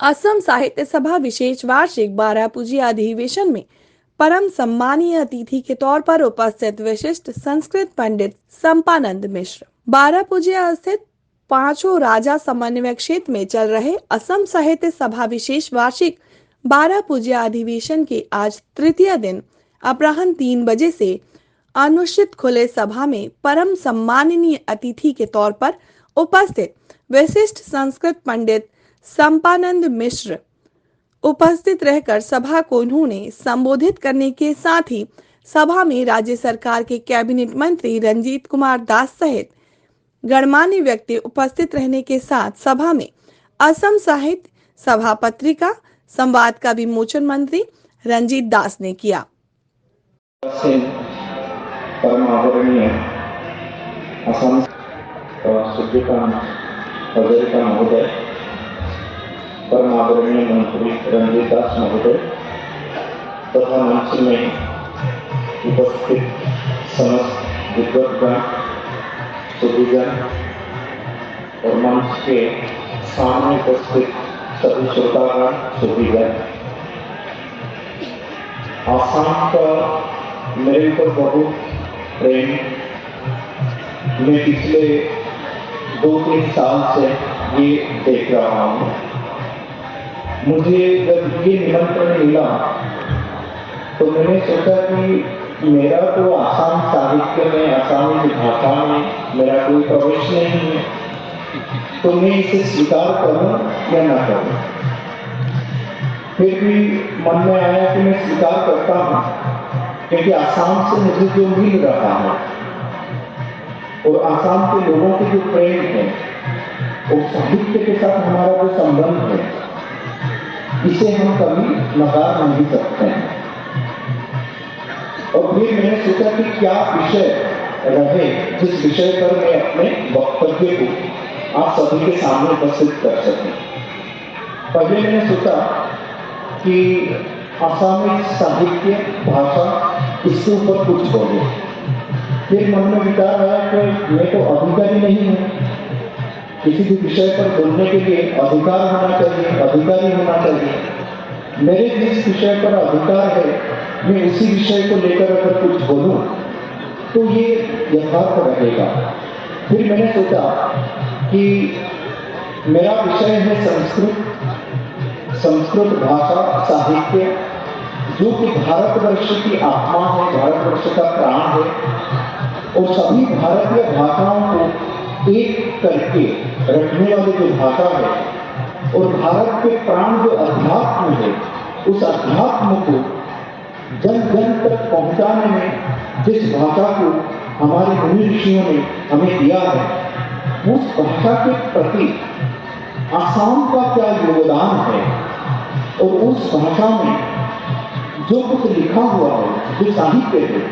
असम साहित्य सभा विशेष वार्षिक 12 पूजी अधिवेशन में परम सम्मानीय अतिथि के तौर पर उपस्थित विशिष्ट संस्कृत पंडित संपानंद मिश्र। 12 पूजिया स्थित पांचों राजा समन्वय क्षेत्र में चल रहे असम साहित्य सभा विशेष वार्षिक 12 पूजिया अधिवेशन के आज तृतीय दिन अपराह्न 3 बजे से अनुष्ठित खुले सभा में परम सम्माननीय अतिथि के तौर पर उपस्थित विशिष्ट संस्कृत पंडित संपानंद मिश्र उपस्थित रहकर सभा को उन्होंने संबोधित करने के साथ ही सभा में राज्य सरकार के कैबिनेट मंत्री रंजीत कुमार दास सहित गणमान्य व्यक्ति उपस्थित रहने के साथ सभा में असम साहित्य सभा पत्रिका संवाद का विमोचन मंत्री रंजीत दास ने किया। परम आदरणीय असम सूर्यकांत हजारिका महोदय, परम आदरणीय मंत्री रंजीत दास महोदय तथा मंच में उपस्थित समस्त विद्वद्गण, सुधीगण और मंच के सामने उपस्थित सभी श्रोतागण, सुधीगण, आसाम का मेरे ऊपर बहुत प्रेम मैं पिछले 2-3 साल से ये देख रहा हूँ। मुझे जब ये निमंत्रण मिला तो मैंने सोचा कि मेरा तो आसाम साहित्य में, आसामी भाषा में मेरा कोई प्रवेश नहीं है, तो मैं इसे स्वीकार करूँ या न करूँ। फिर भी मन में आया कि मैं स्वीकार करता हूँ, क्योंकि आसाम से मुझे जो मिल रहा है और आसाम के लोगों के जो प्रेम है और साहित्य के साथ हमारा जो संबंध है, इसे हम कभी नकार नहीं सकते हैं। और फिर मैंने सोचा कि क्या विषय रहे जिस विषय पर मैं अपने वक्तव्य को आप सभी के सामने उपस्थित कर सकूं। पहले मैंने सोचा कि आसामी साहित्य भाषा इसके ऊपर कुछ बोले। फिर मन में विचार आया कि मैं तो अधिकारी नहीं हूँ, किसी भी विषय पर बोलने के लिए अधिकार होना चाहिए, अधिकारी होना चाहिए। मेरे जिस विषय पर अधिकार है मैं उसी विषय को लेकर अगर कुछ बोलूं तो ये यथार्थ रहेगा। फिर मैंने सोचा कि मेरा विषय है संस्कृत भाषा साहित्य, जो कि भारतवर्ष की आत्मा है, भारतवर्ष का प्राण है और सभी भारतीय भाषाओं को एक करके रखने वाली जो भाषा है और भारत के प्राण जो अध्यात्म है, उस अध्यात्म को जन जन तक पहुंचाने में जिस भाषा को हमारे मुनि ऋषियों ने हमें दिया है, उस भाषा के प्रति आसाम का क्या योगदान है और उस भाषा में जो कुछ लिखा हुआ है, जो साहित्य है,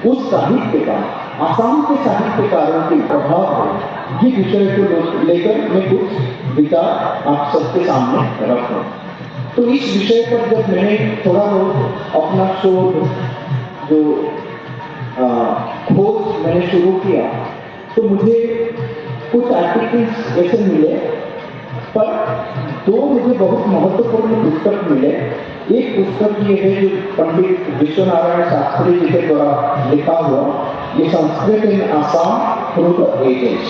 उस साहित्य का आसाम के साहित्यकारों के प्रभाव है, ये विषय को लेकर मैं कुछ विचार आप सबके सामने रख रहा हूं। तो इस विषय पर जब मैंने थोड़ा बहुत अपना शोध जो खोज मैंने शुरू किया तो मुझे कुछ आर्टिकल्स ऐसे मिले, पर 2 मुझे बहुत महत्वपूर्ण पुस्तक मिले। एक पुस्तक ये है जो पंडित विश्वनारायण शास्त्री जी के द्वारा लिखा हुआ, ये संस्कृत इन आसाम थ्रू द एजेस,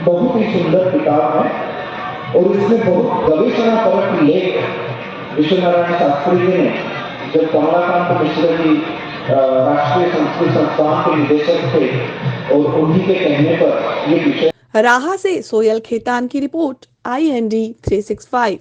बहुत ही सुंदर किताब है और इसमें बहुत गवेषणापरक लेख विश्वनारायण शास्त्री जी ने, जब कमलाकांत मिश्र जी राष्ट्रीय संस्कृत संस्थान के निदेशक थे और उन्हीं के कहने पर ये विषय। राहा से सोयल खेतान की रिपोर्ट, IND 365।